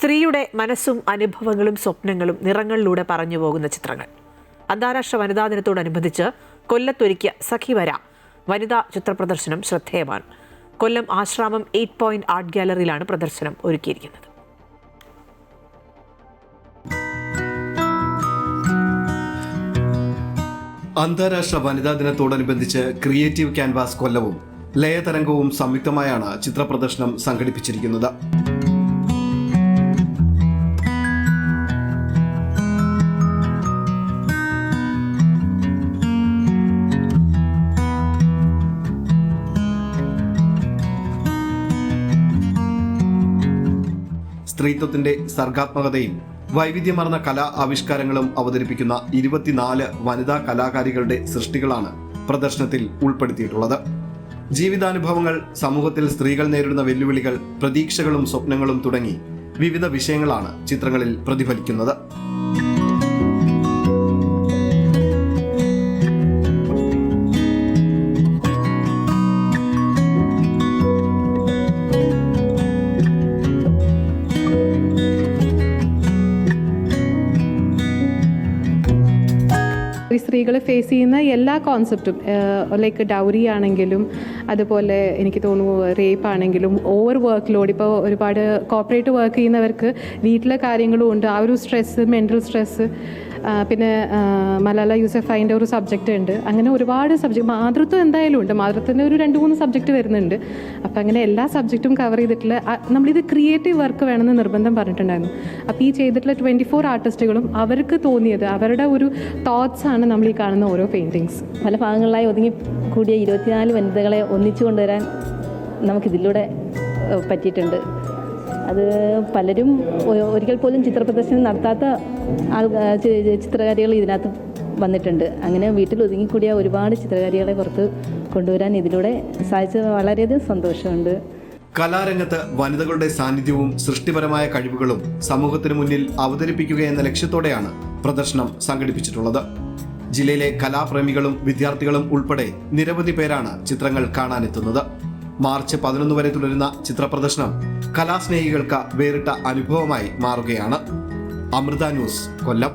സ്ത്രീയുടെ മനസ്സും അനുഭവങ്ങളും സ്വപ്നങ്ങളും നിറങ്ങളിലൂടെ പറഞ്ഞു പോകുന്ന ചിത്രങ്ങൾ. അന്താരാഷ്ട്ര വനിതാ ദിനത്തോടനുബന്ധിച്ച് കൊല്ലത്തൊരുക്കിയ സഖിവര വനിതാ ചിത്രപ്രദർശനം ശ്രദ്ധേയമാണ്. കൊല്ലം ആശ്രാമം 8 പോയിന്റ് ആർട്ട് ഗാലറിയിലാണ് പ്രദർശനം ഒരുക്കിയിരിക്കുന്നത്. അന്താരാഷ്ട്ര വനിതാ ദിനത്തോടനുബന്ധിച്ച് ക്രിയേറ്റീവ് ക്യാൻവാസ് കൊല്ലവും ലയതരംഗവും സംയുക്തമായാണ് ചിത്രപ്രദർശനം സംഘടിപ്പിച്ചിരിക്കുന്നത്. സ്ത്രീത്വത്തിന്റെ സർഗാത്മകതയും വൈവിധ്യമാർന്ന കലാ ആവിഷ്കാരങ്ങളും അവതരിപ്പിക്കുന്ന 24 വനിതാ കലാകാരികളുടെ സൃഷ്ടികളാണ് പ്രദർശനത്തിൽ ഉൾപ്പെടുത്തിയിട്ടുള്ളത്. ജീവിതാനുഭവങ്ങൾ, സമൂഹത്തിൽ സ്ത്രീകൾ നേരിടുന്ന വെല്ലുവിളികൾ, പ്രതീക്ഷകളും സ്വപ്നങ്ങളും തുടങ്ങി വിവിധ വിഷയങ്ങളാണ് ചിത്രങ്ങളിൽ പ്രതിഫലിക്കുന്നത്. സ്ത്രീകൾ ഫേസ് ചെയ്യുന്ന എല്ലാ കോൺസെപ്റ്റും, ലൈക്ക് ഡൗറി ആണെങ്കിലും, അതുപോലെ എനിക്ക് തോന്നുന്നു റേപ്പ് ആണെങ്കിലും, ഓവർ വർക്ക് ലോഡ്, ഇപ്പോൾ ഒരുപാട് കോർപ്പറേറ്റ് വർക്ക് ചെയ്യുന്നവർക്ക് വീട്ടിലെ കാര്യങ്ങളും ഉണ്ട്, ആ ഒരു സ്ട്രെസ്സ്, മെൻ്റൽ സ്ട്രെസ്സ്. പിന്നെ മലാല യൂസഫൈൻ്റെ ഒരു സബ്ജക്റ്റ് ഉണ്ട്. അങ്ങനെ ഒരുപാട് സബ്ജക്റ്റ്, മാതൃത്വം എന്തായാലും ഉണ്ട്, മാതൃത്വത്തിൻ്റെ ഒരു 2-3 സബ്ജക്റ്റ് വരുന്നുണ്ട്. അപ്പോൾ അങ്ങനെ എല്ലാ സബ്ജക്റ്റും കവർ ചെയ്തിട്ടുള്ള, നമ്മളിത് ക്രിയേറ്റീവ് വർക്ക് വേണമെന്ന് നിർബന്ധം പറഞ്ഞിട്ടുണ്ടായിരുന്നു. അപ്പോൾ ഈ ചെയ്തിട്ടുള്ള 24 ആർട്ടിസ്റ്റുകളും അവർക്ക് തോന്നിയത്, അവരുടെ ഒരു തോട്ട്സാണ് നമ്മൾ ഈ കാണുന്ന ഓരോ പെയിൻറ്റിങ്സ്. പല ഭാഗങ്ങളിലായി ഒതുങ്ങി കൂടിയ 24 വനിതകളെ ഒന്നിച്ചു കൊണ്ടുവരാൻ നമുക്കിതിലൂടെ പറ്റിയിട്ടുണ്ട്. അത് പലരും ഒരിക്കൽ പോലും ചിത്രപ്രദർശനം നടത്താത്ത ചിത്രകാരികൾ ഇതിനകത്ത് വന്നിട്ടുണ്ട്. അങ്ങനെ വീട്ടിൽ ഒതുങ്ങിക്കൂടിയ ഒരുപാട് ചിത്രകാരികളെ പുറത്ത് കൊണ്ടുവരാൻ ഇതിലൂടെ സാധിച്ചത് വളരെയധികം സന്തോഷമുണ്ട്. കലാരംഗത്ത് വനിതകളുടെ സാന്നിധ്യവും സൃഷ്ടിപരമായ കഴിവുകളും സമൂഹത്തിന് മുന്നിൽ അവതരിപ്പിക്കുക എന്ന ലക്ഷ്യത്തോടെയാണ് പ്രദർശനം സംഘടിപ്പിച്ചിട്ടുള്ളത്. ജില്ലയിലെ കലാപ്രേമികളും വിദ്യാർത്ഥികളും ഉൾപ്പെടെ നിരവധി പേരാണ് ചിത്രങ്ങൾ കാണാനെത്തുന്നത്. മാർച്ച് 11 വരെ തുടരുന്ന ചിത്രപ്രദർശനം കലാസ്നേഹികൾക്ക് വേറിട്ട അനുഭവമായി മാറുകയാണ്. അമൃത ന്യൂസ്, കൊല്ലം.